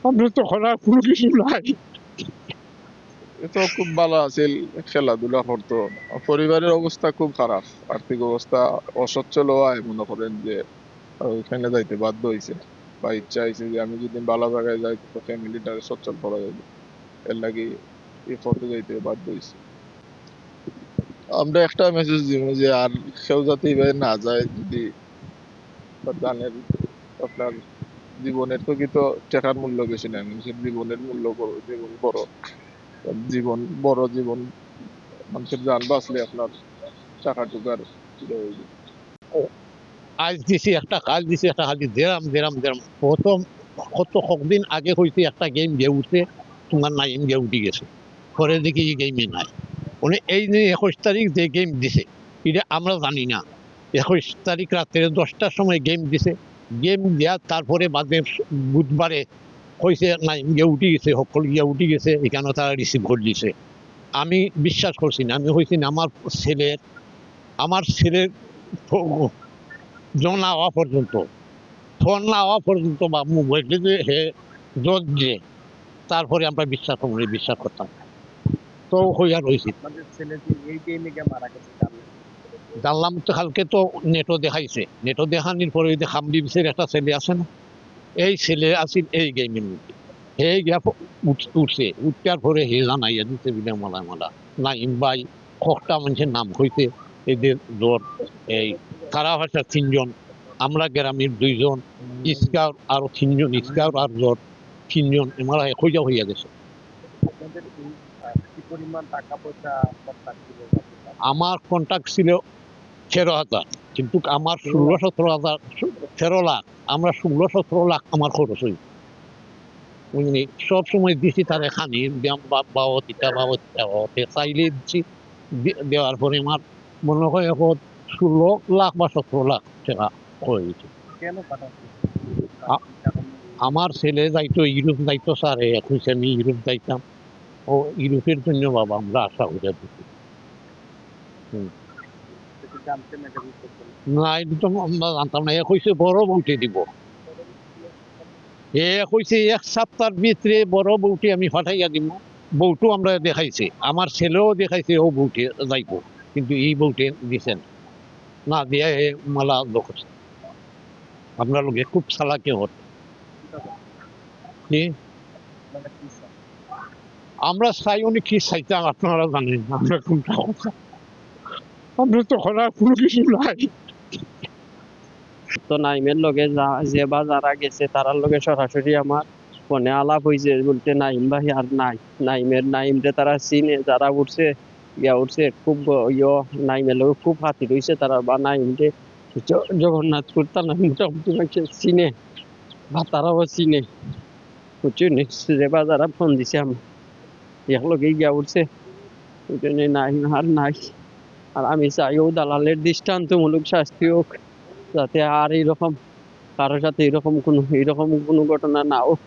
আমরা তো করার কোনো কিছু নাই। তো খুব ভালো আছিল, খেলাধুলা করতো। পরিবারের অবস্থা খুব খারাপ, আর্থিক অবস্থা অসচ্ছল হওয়ায় মনে করেন যে ওইখানে যাইতে বাধ্য হয়েছে, বা ইচ্ছা হয়েছে যে আমি যদি ভালো জায়গায় যাই তো ফ্যামিলিটারে সচ্ছল করা যাবে, এর লাগি এই পথে যাইতে বাধ্য হয়েছে। আমরা একটা মেসেজ দিব যে আর কেউ যাতে এইভাবে না যায়, যদি জানেন আপনার জীবনের তো কিন্তু টাকার মূল্য বেশি নাই, মানুষের জীবনের মূল্য বড়, জীবন বড়, জীবন বড়, জীবন মানুষের জান বাঁচলে আপনার টাকা টুকার আজ দিছি একটা, কাল দিছি একটা, খালি দেরাম দেরাম দেরাম। প্রথম কত কদিন আগে হইতে একটা গেম গিয়ে উঠছে, তোমার নাইম গিয়ে উঠে গেছে, পরে দেখি এই গেমে নাই। মানে এই যে 21 তারিখ যে গেম দিছে এটা আমরা জানি না। 21 তারিখ রাত্রে 10টার সময় গেম দিছে, গেম দেওয়া তারপরে বাদে বুধবারে কইছে নাইম গিয়ে উঠে গেছে, সকল গিয়া উঠে গেছে, এখানে তারা রিসিভ করে দিছে। আমি বিশ্বাস করছি না, আমি হয়েছি না আমার ছেলের না হওয়া পর্যন্ত, ফোন না হওয়া পর্যন্ত বা মোবাইলে যে হে জোর দিয়ে তারপরে আমরা বিশ্বাস করতাম। তো হইয়া রয়েছি। জানলাম তো কালকে তো নেটও দেখাইছে, নেটও দেখানির পরে ওই যে খামদি বিশের একটা ছেলে আছে না, এই ছেলে আছিল এই গেমের মধ্যে, হে গিয়া উঠছে, উঠার পরে হে জানাইয়া দিতে বিনা মালা নাইম ভাই কটা মানুষের নাম হইতে, এদের জ্বর এই সারা ভাষার 3 জন, আমরা গ্রামের 2 জন, স্কাউট আরো 3 জন, স্কাউট আর জ্বর 3 জন, এমারা হইয়া গেছে। আমার কন্ট্যাক্ট ছিল 13,000, কিন্তু আমার 16-17,000, 13 লাখ, আমরা 16-17 লাখ আমার খরচ হই। বুঝলি, সব সময় দিছি তারে খানি বাবতিটা চাইলে দিচ্ছি, দেওয়ার পরে আমার মনে হয় এখন 16 লাখ বা 17 লাখ টাকা হয়েছে। আমার ছেলে যাইতো ইউরোপ যাইতো, স্যার কইছে আমি ইউরোপ যাইতাম, ও ইউরোপের জন্য বাবা আমরা আশা করে দিচ্ছি। না এটা তো আমরা জানতাম না, কইছে বড় বউটি দিব, কইছে 1 সপ্তাহের ভিতরে বড় বউটি আমি ফাটাইয়া দিব। বউটো আমরা দেখাইছে, আমার ছেলেও দেখাইছে ও বউটি যাইব, কিন্তু এই বউটি দিছেন না, দিয়ে মালা করছে। আপনার লোকে খুব চালাকি হতে কি আমরা চাই, উনি কি চাইতাম আপনারা জানেন, আমরা কোনটা কথা, আমরা তো করার কোনো কিছু নাই। তো নাইমের লগে যে বা যারা গেছে তারার লগে সরাসরি আমার ফোনে আলাপ হয়েছে, বলতে নাইম ভাই আর নাই, নাইমরে তারা চিনে, যারা উঠছে খুব নাইমের লগে খুব হাতি রয়েছে তারা, বা নাইমকে জগন্নাথপুর তারা মোটামুটি চিনে বা তারাও চিনে, বুঝছেন, যে বা যারা ফোন দিছে আমি একলগে গিয়া উঠছে, ওই জন্য নাইম আর নাই। আর আমি চাই ও দালালের দৃষ্টান্তমূলক শাস্তি হোক, যাতে আর এইরকম কারোর সাথে এরকম কোনো ঘটনা না হোক।